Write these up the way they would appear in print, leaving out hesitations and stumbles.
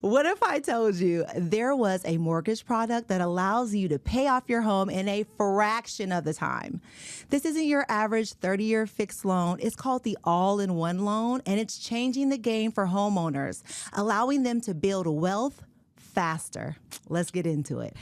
What if I told you there was a mortgage product that allows you to pay off your home in a fraction of the time? This isn't your average 30-year fixed loan. It's called the all-in-one loan, and it's changing the game for homeowners, allowing them to build wealth faster. Let's get into it.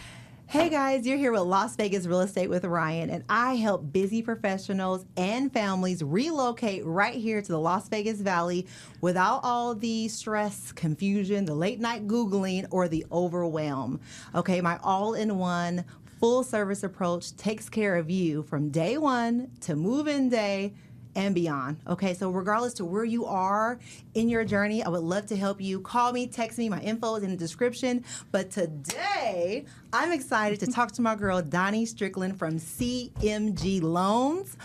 Hey guys, you're here with Las Vegas Real Estate with Ryan, and I help busy professionals and families relocate right here to the Las Vegas Valley without all the stress, confusion, the late night Googling, or the overwhelm. Okay, my all-in-one full service approach takes care of you from day one to move-in day and beyond. Okay, so regardless to where you are in your journey, I would love to help you. Call me, text me, my info is in the description. But today, I'm excited to talk to my girl, Donnie Strickland from CMG Loans.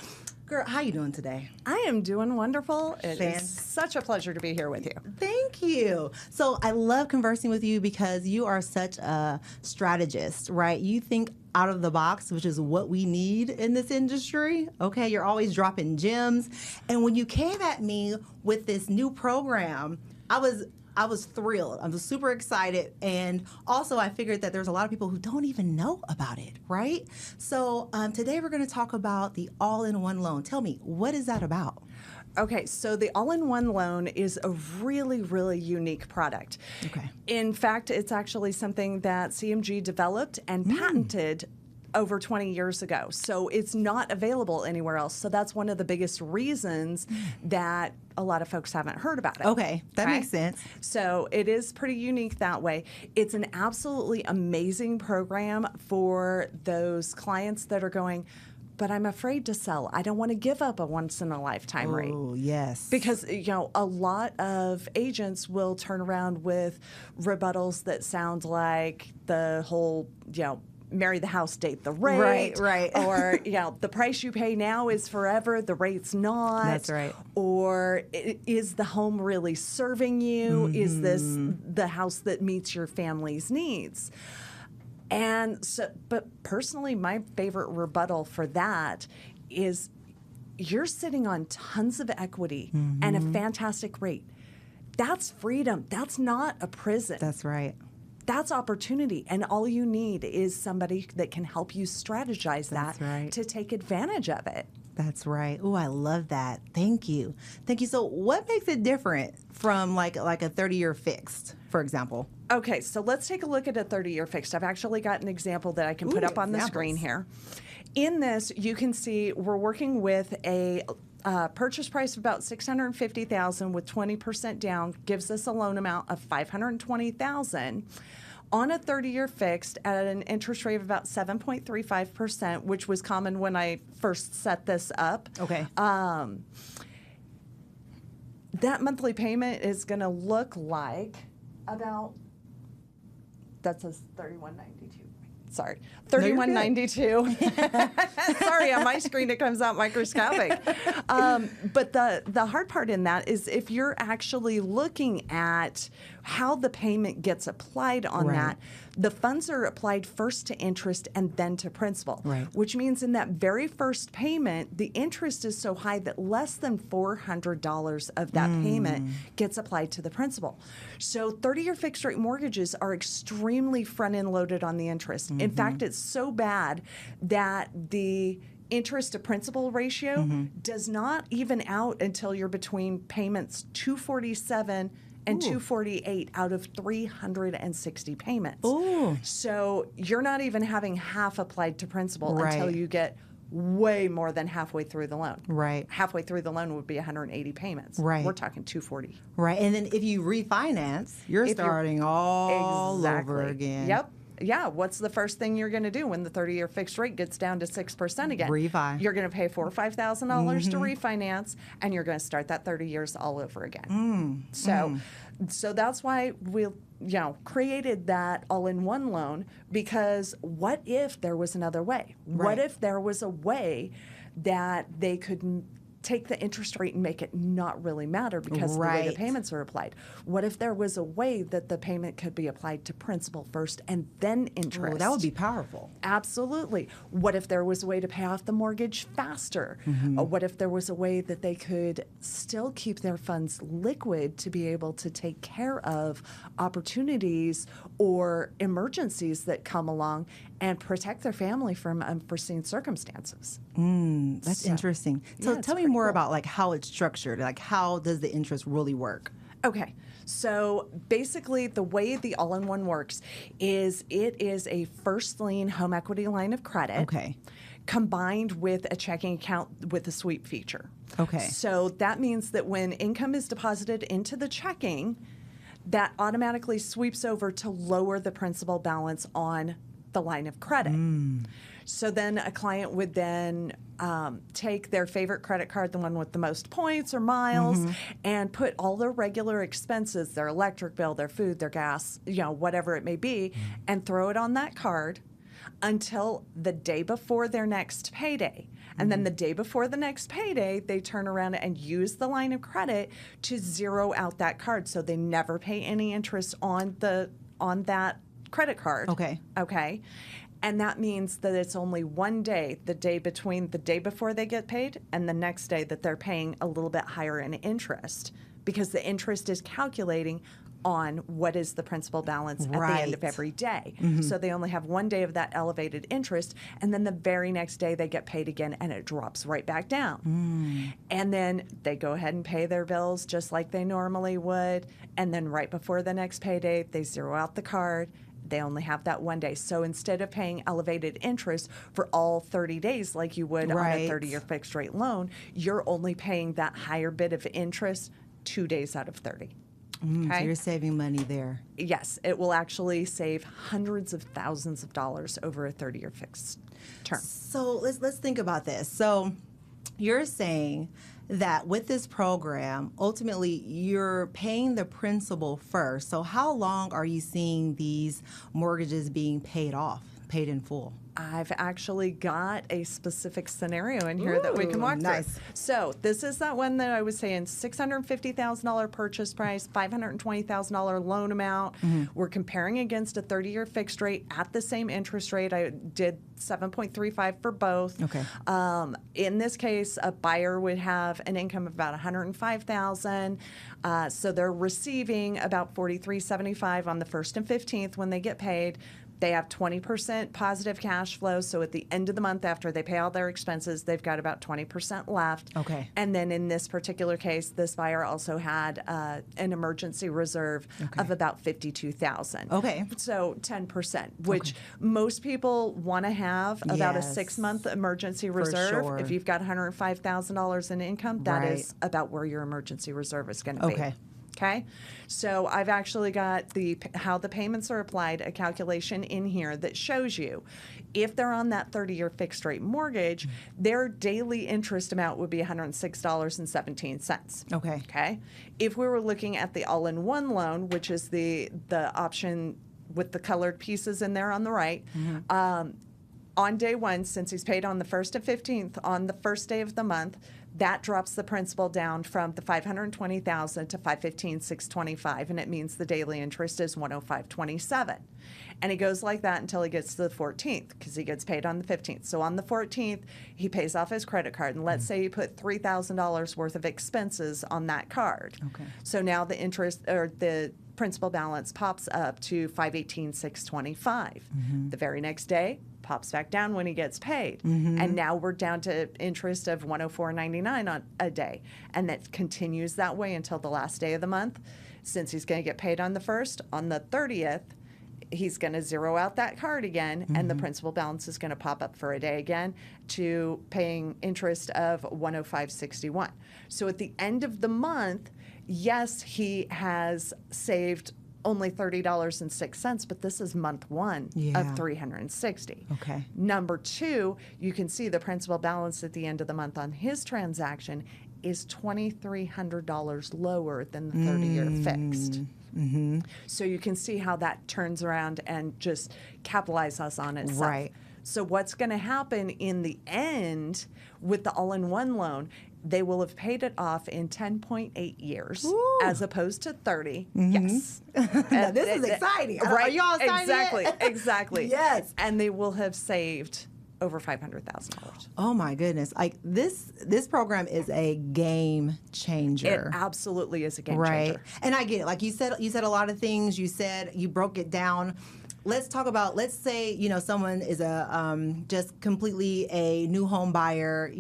Girl, how you doing today? I am doing wonderful. It is such a pleasure to be here with you. Thank you. So I love conversing with you because you are such a strategist, right? You think out of the box, which is what we need in this industry. Okay, you're always dropping gems. And when you came at me with this new program, I was thrilled. I was super excited. And also I figured that there's a lot of people who don't even know about it, right? So today we're going to talk about the all-in-one loan. Tell me, what is that about? Okay, so the all-in-one loan is a really, really unique product. Okay. In fact, it's actually something that CMG developed and patented over 20 years ago. So it's not available anywhere else. So that's one of the biggest reasons that a lot of folks haven't heard about it. Okay, that makes sense. So it is pretty unique that way. It's an absolutely amazing program for those clients that are going, but I'm afraid to sell. I don't want to give up a once-in-a-lifetime rate. Oh, yes. Because, a lot of agents will turn around with rebuttals that sound like the whole, marry the house, date the rate. Right. Or, the price you pay now is forever, the rate's not. That's right. Or is the home really serving you? Is this the house that meets your family's needs? And so, but personally, my favorite rebuttal for that is you're sitting on tons of equity and a fantastic rate. That's freedom. That's not a prison. That's right. That's opportunity. And all you need is somebody that can help you strategize to take advantage of it. That's right. Oh, I love that. Thank you. Thank you. So what makes it different from like a 30-year fixed, for example? Okay, so let's take a look at a 30-year fixed. I've actually got an example that I can put up on the screen here. In this, you can see we're working with a purchase price of about $650,000 with 20% down, gives us a loan amount of $520,000 on a 30-year fixed at an interest rate of about 7.35%, which was common when I first set this up. Okay. That monthly payment is going to look like about, that says $31.92. Sorry, $31.92. Sorry, on my screen it comes out microscopic. But the hard part in that is if you're actually looking at how the payment gets applied on that, the funds are applied first to interest and then to principal, which means in that very first payment, the interest is so high that less than $400 of that payment gets applied to the principal. So 30-year fixed rate mortgages are extremely front-end loaded on the interest. In fact, it's so bad that the interest to principal ratio does not even out until you're between payments 247 and 248 out of 360 payments. Ooh. So you're not even having half applied to principal until you get way more than halfway through the loan. Right. Halfway through the loan would be 180 payments. Right. We're talking 240. Right. And then if you refinance, you're starting all over again. Yep. Yeah, what's the first thing you're going to do when the 30-year fixed rate gets down to 6% again? Refi. You're going to pay $4,000 or $5,000 to refinance, and you're going to start that 30 years all over again. So that's why we created that all-in-one loan, because what if there was another way? What if there was a way that they could take the interest rate and make it not really matter because of the way the Right. payments are applied? What if there was a way that the payment could be applied to principal first and then interest? Oh, that would be powerful. Absolutely. What if there was a way to pay off the mortgage faster? What if there was a way that they could still keep their funds liquid to be able to take care of opportunities or emergencies that come along and protect their family from unforeseen circumstances? That's interesting. So yeah, it's tell me pretty more cool. about like how it's structured. Like how does the interest really work? Okay, so basically the way the all-in-one works is it is a first lien home equity line of credit. Okay. Combined with a checking account with a sweep feature. Okay. So that means that when income is deposited into the checking, that automatically sweeps over to lower the principal balance on the line of credit. So then a client would then take their favorite credit card, the one with the most points or miles, and put all their regular expenses, their electric bill, their food, their gas, whatever it may be, and throw it on that card until the day before their next payday. And then the day before the next payday, they turn around and use the line of credit to zero out that card so they never pay any interest on that credit card. Okay. Okay. And that means that it's only one day, the day between the day before they get paid and the next day, that they're paying a little bit higher in interest, because the interest is calculating on what is the principal balance at the end of Right. every day. So they only have one day of that elevated interest, and then the very next day they get paid again and it drops right back down. And then they go ahead and pay their bills just like they normally would, and then right before the next payday, they zero out the card. They only have that one day. So instead of paying elevated interest for all 30 days like you would on a Right. 30-year fixed rate loan, you're only paying that higher bit of interest 2 days out of 30. So you're saving money there. Yes, it will actually save hundreds of thousands of dollars over a 30-year fixed term. So let's think about this. So you're saying that with this program, ultimately you're paying the principal first. So how long are you seeing these mortgages being paid off, paid in full? I've actually got a specific scenario in here that we can walk nice. through. So this is that one that I was saying, $650,000 purchase price, $520,000 loan amount. We're comparing against a 30-year fixed rate at the same interest rate. I did 7.35 for both. Okay. In this case, a buyer would have an income of about $105,000. So they're receiving about $43.75 on the 1st and 15th when they get paid. They have 20% positive cash flow. So at the end of the month, after they pay all their expenses, they've got about 20% left. Okay. And then in this particular case, this buyer also had an emergency reserve of about $52,000. Okay. So 10%, which most people want to have about a Yes. 6-month emergency reserve. sure. If you've got $105,000 in income, that Right. is about where your emergency reserve is going to be. Okay. Okay, so I've actually got how the payments are applied, a calculation in here that shows you if they're on that 30-year fixed rate mortgage, their daily interest amount would be $106.17. Okay. Okay, if we were looking at the all-in-one loan, which is the option with the colored pieces in there on the right. On day one, since he's paid on the 1st and 15th, on the first day of the month, that drops the principal down from the $520,000 to $515,625, and it means the daily interest is $105.27. And he goes like that until he gets to the 14th, because he gets paid on the 15th. So on the 14th, he pays off his credit card, and let's say you put $3,000 worth of expenses on that card. Okay. So now the interest or the principal balance pops up to $518,625. The very next day, pops back down when he gets paid. And now we're down to interest of $104.99 on a day. And that continues that way until the last day of the month. Since he's going to get paid on the 1st, on the 30th, he's going to zero out that card again, and the principal balance is going to pop up for a day again to paying interest of $105.61. So at the end of the month, yes, he has saved only $30.06, but this is month one Yeah. of $360. Okay. Number two, you can see the principal balance at the end of the month on his transaction is $2,300 lower than the 30-year fixed. So you can see how that turns around and just capitalizes on itself. Right. So what's going to happen in the end with the all-in-one loan they will have paid it off in 10.8 years Ooh. as opposed to 30. Yes. Now, this is exciting. Right. Are you all excited Exactly. yet? Exactly. Yes. And they will have saved over $500,000. Oh my goodness. Like this program is a game changer. It absolutely is a game Right. changer. And I get it. Like you said a lot of things. You broke it down. Let's talk about, let's say, someone is just completely a new home buyer,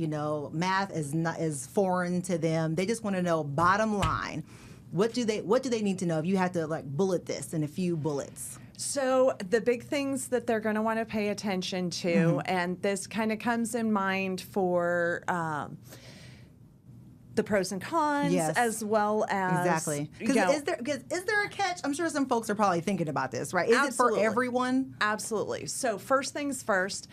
math is foreign to them. They just want to know, bottom line, what do they need to know if you had to bullet this in a few bullets? So the big things that they're going to want to pay attention to, and this kind of comes in mind for the pros and cons, Yes. as well as Exactly. Because is there a catch? I'm sure some folks are probably thinking about this, right? Is Absolutely. it for everyone? Absolutely. So first things first,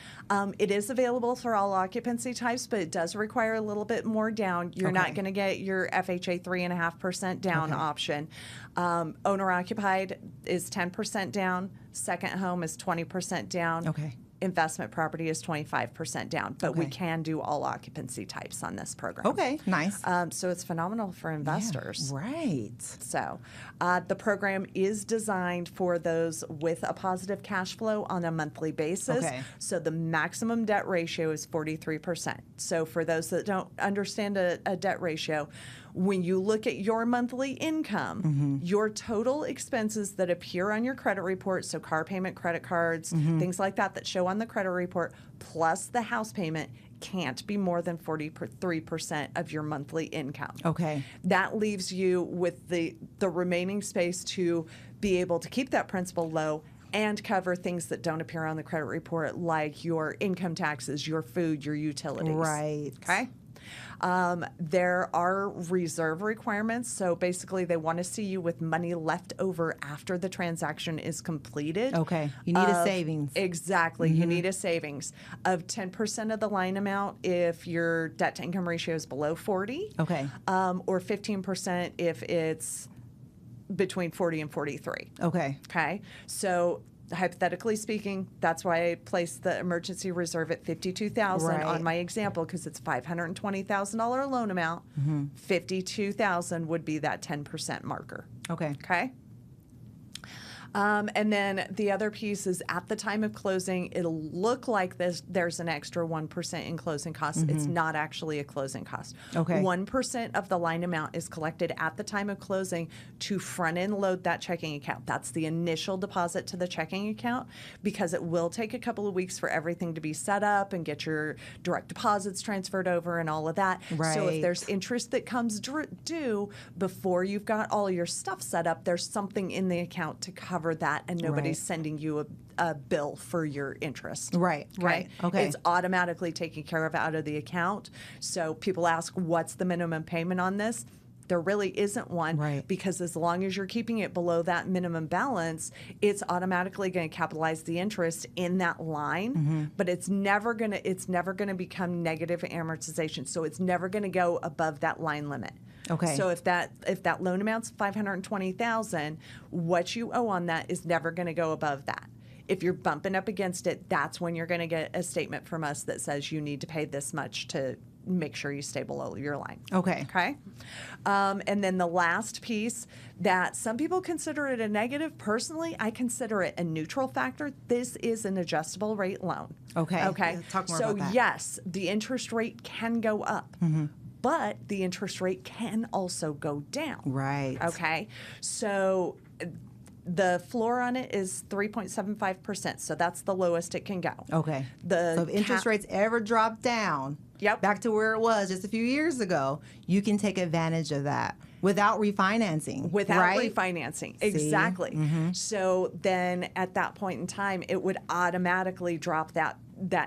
it is available for all occupancy types, but it does require a little bit more down. You're not Okay. going to get your FHA 3.5% down Okay. option. Owner occupied is 10% down. Second home is 20% down. Okay. Investment property is 25% down, but we Okay. can do all occupancy types on this program. Okay, nice. So it's phenomenal for investors. Yeah, right. So the program is designed for those with a positive cash flow on a monthly basis. Okay. So the maximum debt ratio is 43%. So for those that don't understand a debt ratio, when you look at your monthly income, your total expenses that appear on your credit report, so car payment, credit cards, things like that show on the credit report, plus the house payment, can't be more than 43% of your monthly income. Okay. That leaves you with the remaining space to be able to keep that principal low and cover things that don't appear on the credit report, like your income taxes, your food, your utilities. Right. Okay. There are reserve requirements. So basically, they want to see you with money left over after the transaction is completed. Okay. You need a savings. Exactly. You need a savings of 10% of the line amount if your debt to income ratio is below 40. Okay. Or 15% if it's between 40 and 43. Okay. Okay. So hypothetically speaking, that's why I placed the emergency reserve at $52,000 Right. on my example, because it's $520,000 loan amount. $52,000 would be that 10% marker. Okay. Okay. And then the other piece is at the time of closing, it'll look like there's an extra 1% in closing costs. It's not actually a closing cost. Okay. 1% of the line amount is collected at the time of closing to front end load that checking account. That's the initial deposit to the checking account, because it will take a couple of weeks for everything to be set up and get your direct deposits transferred over and all of that. So Right. if there's interest that comes due before you've got all your stuff set up, there's something in the account to cover that, and nobody's Right. sending you a bill for your interest. Right, right. Okay. It's automatically taken care of out of the account. So people ask, what's the minimum payment on this? There really isn't one, Right. because as long as you're keeping it below that minimum balance, it's automatically going to capitalize the interest in that line, but it's never going to become negative amortization. So it's never going to go above that line limit. Okay. So if that loan amount's $520,000, what you owe on that is never going to go above that. If you're bumping up against it, that's when you're going to get a statement from us that says you need to pay this much to make sure you stay below your line. Okay. Okay. And then the last piece that some people consider it a negative. Personally, I consider it a neutral factor. This is an adjustable rate loan. Okay. Okay. Yeah, talk more so about that. yes, the interest rate can go up. But the interest rate can also go down. Right. Okay. So the floor on it is 3.75%. So that's the lowest it can go. Okay. The So if interest rates ever drop down Yep. back to where it was just a few years ago, you can take advantage of that without refinancing. Without right? refinancing. Exactly. So then at that point in time, it would automatically drop that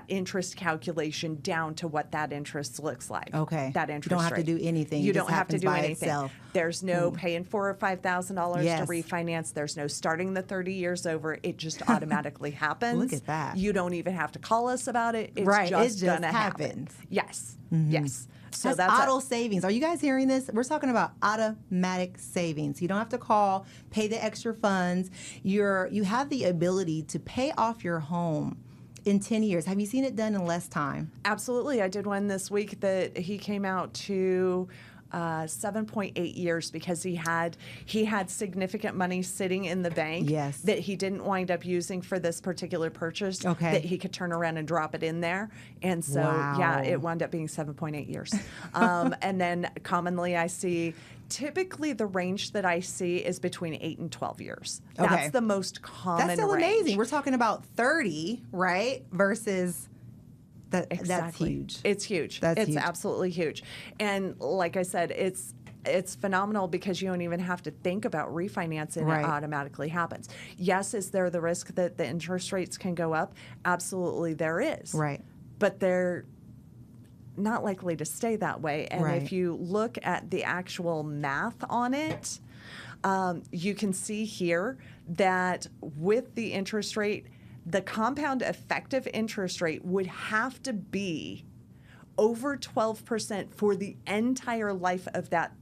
interest calculation down to what that interest looks like. Okay. That interest You don't have to rate. do anything. You It don't just have to happens do by anything. itself. There's no paying $4,000 or $5,000 Yes. to refinance. There's no starting the 30 years over. It just automatically happens. Look at that. You don't even have to call us about it. It's Right. just, It just gonna happen. happens. Yes. Yes. So That's that's auto savings. Are you guys hearing this? We're talking about automatic savings. You don't have to call, pay the extra funds. You have the ability to pay off your home in 10 years. Have you seen it done in less time? Absolutely. I did one this week that he came out to 7.8 years because he had significant money sitting in the bank Yes. that he didn't wind up using for this particular purchase. Okay. That he could turn around and drop it in there, and so Wow. yeah, it wound up being 7.8 years. And then commonly I see. Typically, the range that I see is between 8 and 12 years. Okay. That's the most common That's still range. amazing. We're talking about 30, right? Versus that's Exactly. huge. It's huge. That's it's huge. absolutely huge. And like I said, it's phenomenal because you don't even have to think about refinancing. Right. It automatically happens. Yes, is there the risk that the interest rates can go up? Absolutely, there is. Right. But they're not likely to stay that way. And Right. if you look at the actual math on it, you can see here that with the interest rate, the compound effective interest rate would have to be over 12% for the entire life of that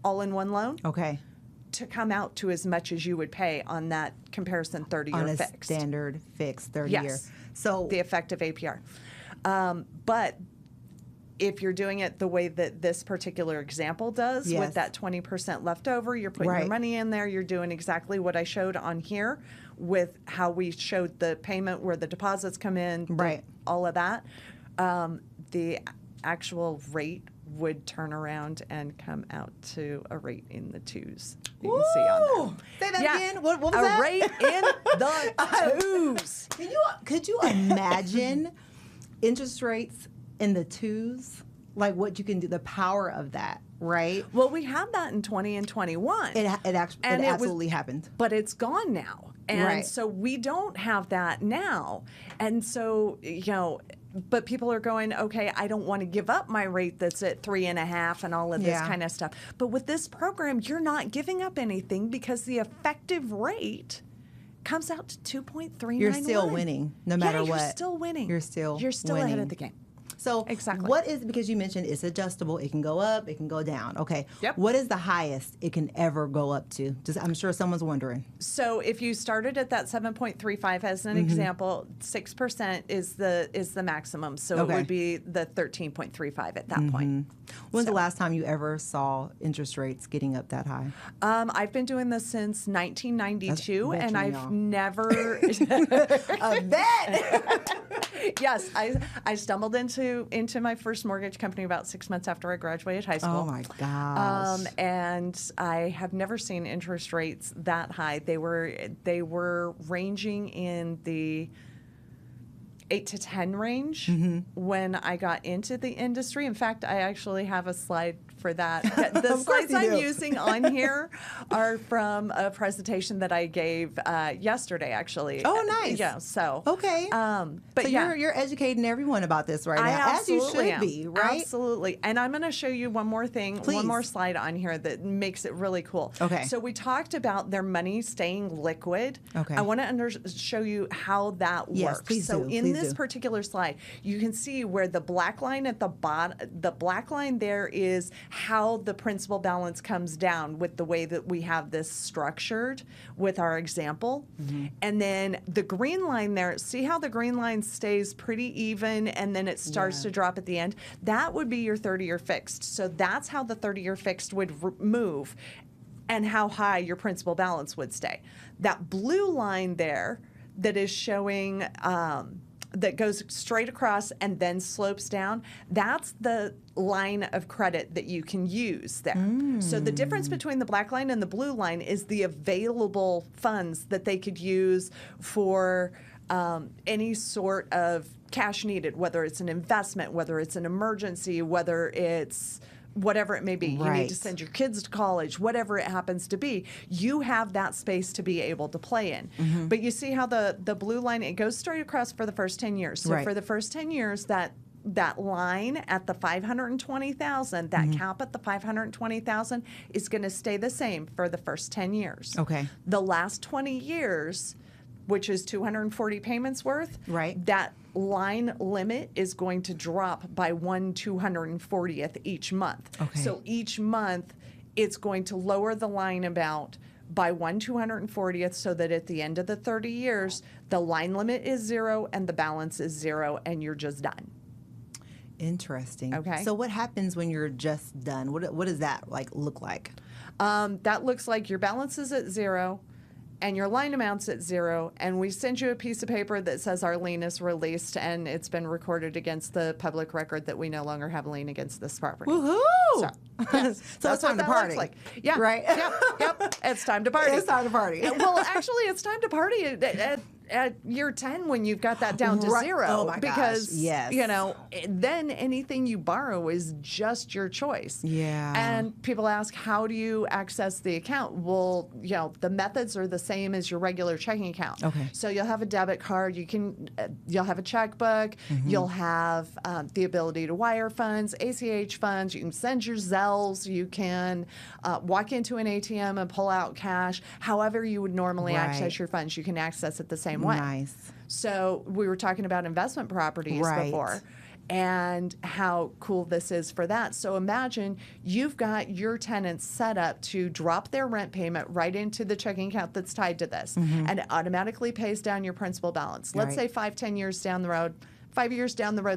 all-in-one loan Okay. to come out to as much as you would pay on that comparison 30-year On a fixed. standard fixed 30 Yes. year. So The effective APR. But if you're doing it the way that this particular example does, Yes. with that 20% left over, you're putting your Right. money in there, you're doing exactly what I showed on here with how we showed the payment where the deposits come in, Right. all of that. The actual rate would turn around and come out to a rate in the twos. You can see on Woo! there. Say that again. What was a that? rate in the twos. Could you imagine interest rates in the twos? Like what you can do, the power of that, right? Well, we had that in 20 and 21. It And it was- absolutely happened. But it's gone now. And Right. so we don't have that now. And so, but people are going, okay, I don't want to give up my rate that's at 3.5 and all of this Yeah. kind of stuff. But with this program, you're not giving up anything because the effective rate comes out to 2.391. You're still winning, no matter You're what. still winning. You're still ahead winning. of the game. So Exactly. what is, because you mentioned it's adjustable, it can go up, it can go down. Okay. Yep. What is the highest it can ever go up to? Just, I'm sure someone's wondering. So if you started at that 7.35 as an example, 6% is the maximum. So Okay. it would be the 13.35 at that point. When's So- the last time you ever saw interest rates getting up that high? I've been doing this since 1992, That's and veteran, I've y'all. never. A bet. Yes, I stumbled into my first mortgage company about 6 months after I graduated high school. Oh my gosh. And I have never seen interest rates that high. They were ranging in the 8 to 10 range when I got into the industry. In fact, I actually have a slide for that. The Of course slides you I'm do. using on here are from a presentation that I gave yesterday, actually. Oh, nice. Yeah. So Okay. but so yeah. you're educating everyone about this right I now, as you absolutely should am. be, right? Absolutely. And I'm going to show you one more thing, Please. one more slide on here that makes it really cool. Okay. So we talked about their money staying liquid. Okay. I want to show you how that Yes, works. please so do. in Please this do. particular slide, you can see where the black line at the bottom, the black line there is how the principal balance comes down with the way that we have this structured with our example. Mm-hmm. And then the green line there, see how the green line stays pretty even and then it starts to drop at the end? That would be your 30-year fixed. So that's how the 30-year fixed would move and how high your principal balance would stay. That blue line there that is showing that goes straight across and then slopes down, that's the line of credit that you can use there. So the difference between the black line and the blue line is the available funds that they could use for any sort of cash needed, whether it's an investment, whether it's an emergency, whether it's whatever it may be. You need Right. to send your kids to college, whatever it happens to be. You have that space to be able to play in. But you see how the blue line, it goes straight across for the first 10 years. So Right. for the first 10 years, that line at the 520,000, that cap at the 520,000 is going to stay the same for the first 10 years. Okay. The last 20 years, which is 240 payments worth, Right. that line limit is going to drop by 1/240th each month. Okay. So each month, it's going to lower the line amount by 1/240th, so that at the end of the 30 years, the line limit is 0 and the balance is 0, and you're just done. Interesting. Okay. So what happens when you're just done? What does that look like? That looks like your balance is at 0 and your line amount's at 0, and we send you a piece of paper that says our lien is released and it's been recorded against the public record that we no longer have a lien against this property. Woohoo! So, yes, So it's time to party. Like. Yeah. Right? Yep. It's time to party. It's time to party. Well, actually, it's time to party at year 10 when you've got that down to Right. 0. Oh my because, gosh. Yes. then anything you borrow is just your choice. Yeah. And people ask, how do you access the account? Well, the methods are the same as your regular checking account. Okay. So you'll have a debit card. You'll have a checkbook. You'll have the ability to wire funds, ACH funds. You can send your Zells. You can walk into an ATM and pull out cash. However you would normally Right. access your funds, you can access it the same way. Nice. So we were talking about investment properties Right. before and how cool this is for that. So imagine you've got your tenants set up to drop their rent payment right into the checking account that's tied to this, and it automatically pays down your principal balance. Let's Right. say 5 years down the road,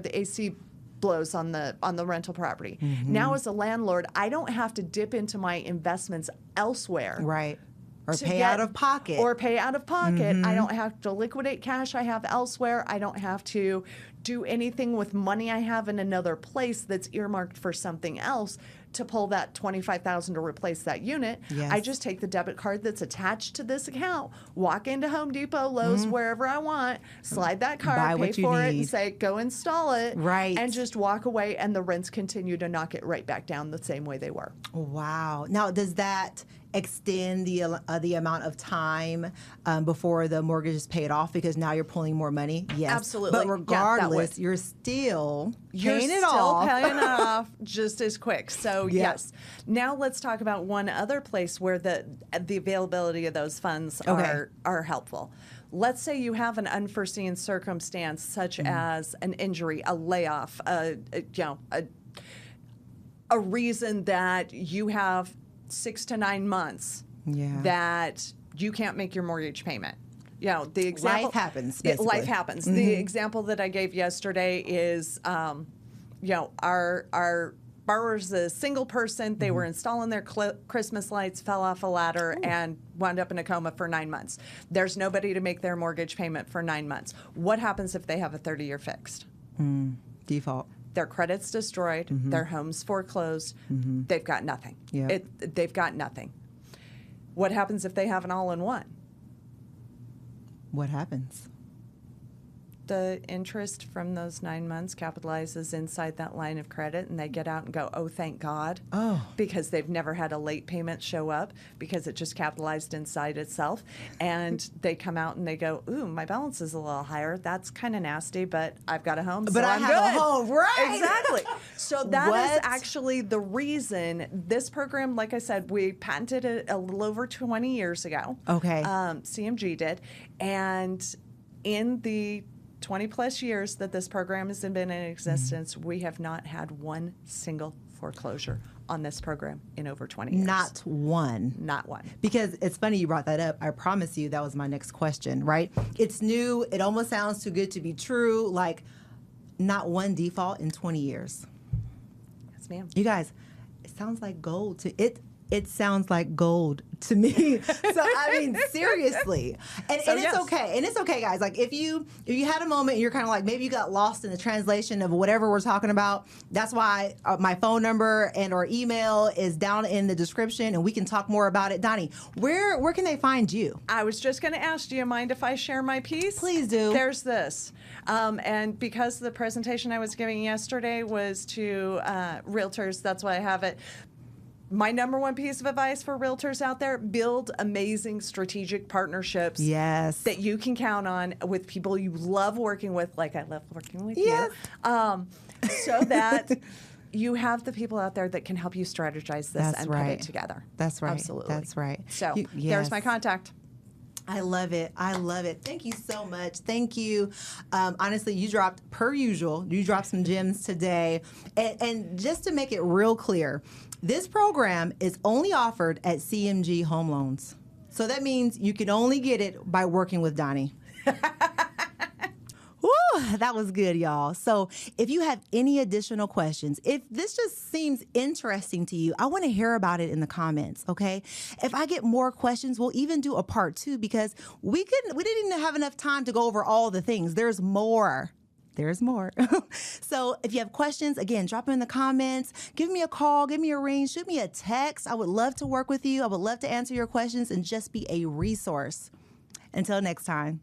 the AC blows on the rental property. Now as a landlord, I don't have to dip into my investments elsewhere. Right. Or to pay get- out of pocket. Or pay out of pocket. I don't have to liquidate cash I have elsewhere. I don't have to do anything with money I have in another place that's earmarked for something else to pull that $25,000 to replace that unit. Yes. I just take the debit card that's attached to this account, walk into Home Depot, Lowe's, wherever I want, slide that Buy card, pay what you for it, need. and say, go install it. Right. And just walk away, and the rents continue to knock it right back down the same way they were. Wow. Now, does that extend the amount of time before the mortgage is paid off because now you're pulling more money? Yes. Absolutely. But Yeah, that regardless, would. you're still You're paying it still off. paying it off just as quick. So yes. Now let's talk about one other place where the availability of those funds are helpful. Let's say you have an unforeseen circumstance such as an injury, a layoff, a reason that you have 6 to 9 months that you can't make your mortgage payment. The example Life happens, Life basically. happens. The example that I gave yesterday is, our borrower's a single person. They were installing their Christmas lights, fell off a ladder, and wound up in a coma for 9 months. There's nobody to make their mortgage payment for 9 months. What happens if they have a 30-year fixed? Default. Their credit's destroyed. Their home's foreclosed. They've got nothing. Yeah. They've got nothing. What happens if they have an all-in-one? What happens? The interest from those 9 months capitalizes inside that line of credit, and they get out and go, oh, thank God. Oh. Because they've never had a late payment show up because it just capitalized inside itself. And they come out and they go, ooh, my balance is a little higher. That's kind of nasty, but I've got a home, But so I I'm have good. a home, right? Exactly. So that is What? actually the reason this program, like I said, we patented it a little over 20 years ago. Okay. CMG did. And in the 20 plus years that this program has been in existence, we have not had one single foreclosure on this program in over 20 years. Not one. Not one. Because it's funny you brought that up. I promise you that was my next question, right? It's new. It almost sounds too good to be true. Like, not one default in 20 years. Yes, ma'am. You guys, it sounds like gold to it. It sounds like gold to me. So I mean, seriously, and So, it's yes. okay. And it's okay, guys. Like if you had a moment, and you're kind of like maybe you got lost in the translation of whatever we're talking about. That's why my phone number and or email is down in the description, and we can talk more about it. Donnie, where can they find you? I was just going to ask, do you mind if I share my piece? Please do. There's this. And because the presentation I was giving yesterday was to realtors, that's why I have it. My number one piece of advice for realtors out there, build amazing strategic partnerships Yes. that you can count on with people you love working with, like I love working with Yes. you, so that you have the people out there that can help you strategize this That's and put right. it together. That's right. Absolutely. That's right. So You- there's my yes. contact. I love it. I love it. Thank you so much. Thank you. Honestly, you dropped, per usual, you dropped some gems today. And just to make it real clear, this program is only offered at CMG Home Loans. So that means you can only get it by working with Donnie. Woo, that was good, y'all. So if you have any additional questions, if this just seems interesting to you, I want to hear about it in the comments, okay? If I get more questions, we'll even do a part 2 because we didn't even have enough time to go over all the things. There's more. There's more. So if you have questions, again, drop them in the comments. Give me a call, give me a ring, shoot me a text. I would love to work with you. I would love to answer your questions and just be a resource. Until next time.